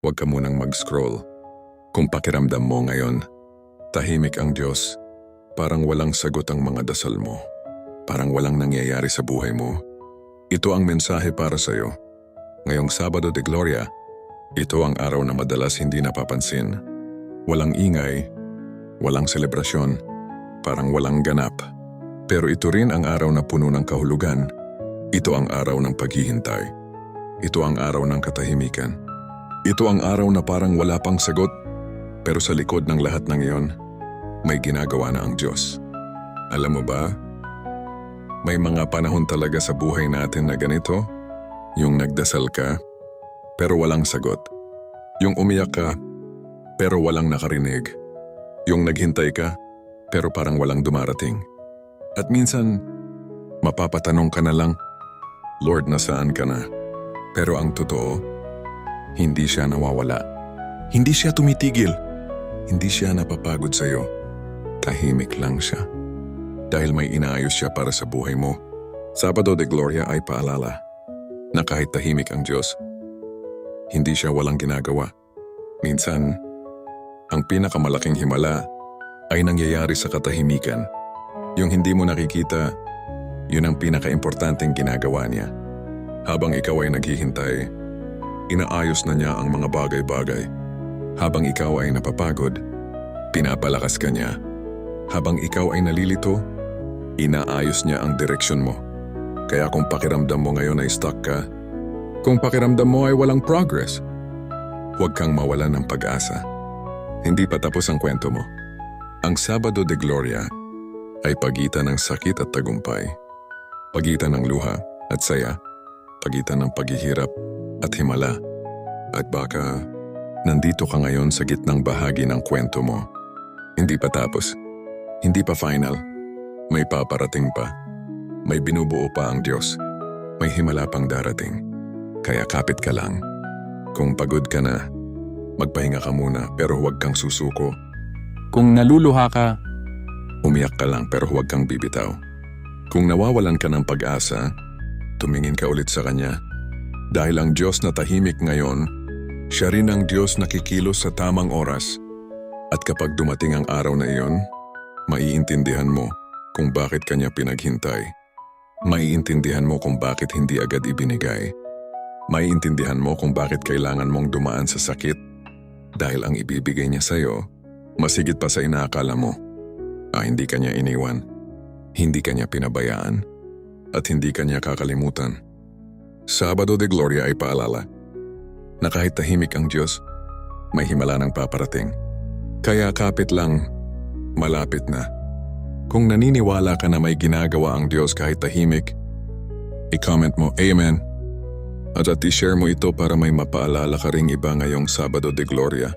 huwag ka munang mag-scroll. Kung pakiramdam mo ngayon, tahimik ang Diyos, parang walang sagot ang mga dasal mo. Parang walang nangyayari sa buhay mo. Ito ang mensahe para sa iyo. Ngayong Sabado de Gloria, ito ang araw na madalas hindi napapansin. Walang ingay, walang selebrasyon, parang walang ganap. Pero ito rin ang araw na puno ng kahulugan. Ito ang araw ng paghihintay. Ito ang araw ng katahimikan. Ito ang araw na parang wala pang sagot, pero sa likod ng lahat ng iyon, may ginagawa na ang Diyos. Alam mo ba, may mga panahon talaga sa buhay natin na ganito, yung nagdasal ka, pero walang sagot. Yung umiyak ka, pero walang nakarinig. Yung naghintay ka, pero parang walang dumarating. At minsan, mapapatanong ka na lang, Lord, nasaan ka na? Pero ang totoo, hindi siya nawawala. Hindi siya tumitigil. Hindi siya napapagod sa iyo. Tahimik lang siya. Dahil may inaayos siya para sa buhay mo. Sabado de Gloria ay paalala na kahit tahimik ang Diyos, hindi siya walang ginagawa. Minsan, ang pinakamalaking himala ay nangyayari sa katahimikan. Yung hindi mo nakikita, yun ang pinaka-importanteng ginagawa niya. Habang ikaw ay naghihintay, inaayos na niya ang mga bagay-bagay. Habang ikaw ay napapagod, pinapalakas ka niya. Habang ikaw ay nalilito, inaayos niya ang direksyon mo. Kaya kung pakiramdam mo ngayon ay stuck ka, kung pakiramdam mo ay walang progress, huwag kang mawalan ng pag-asa. Hindi pa tapos ang kwento mo. Ang Sabado de Gloria ay pagitan ng sakit at tagumpay, pagitan ng luha at saya, pagitan ng paghihirap at himala. At baka nandito ka ngayon sa gitnang bahagi ng kwento mo. Hindi pa tapos, hindi pa final, may paparating pa. May binubuo pa ang Diyos, may himala pang darating. Kaya kapit ka lang. Kung pagod ka na, magpahinga ka muna pero huwag kang susuko. Kung naluluha ka, Umiyak ka lang pero huwag kang bibitaw. Kung nawawalan ka ng pag-asa, tumingin ka ulit sa Kanya. Dahil ang Diyos na tahimik ngayon, siya rin ang Diyos na kikilos sa tamang oras. At kapag dumating ang araw na iyon, maiintindihan mo kung bakit Kanya pinaghintay. Maiintindihan mo kung bakit hindi agad ibinigay. Maiintindihan mo kung bakit kailangan mong dumaan sa sakit. Dahil ang ibibigay niya sa'yo, masigit pa sa inaakala mo. Hindi Kanya iniwan, hindi Kanya pinabayaan, at hindi Kanya kakalimutan. Sabado de Gloria ay paalala na kahit tahimik ang Diyos, may himala ng paparating. Kaya kapit lang, malapit na. Kung naniniwala ka na may ginagawa ang Diyos kahit tahimik, i-comment mo Amen at i-share mo ito para may mapaalala ka ring iba ngayong Sabado de Gloria.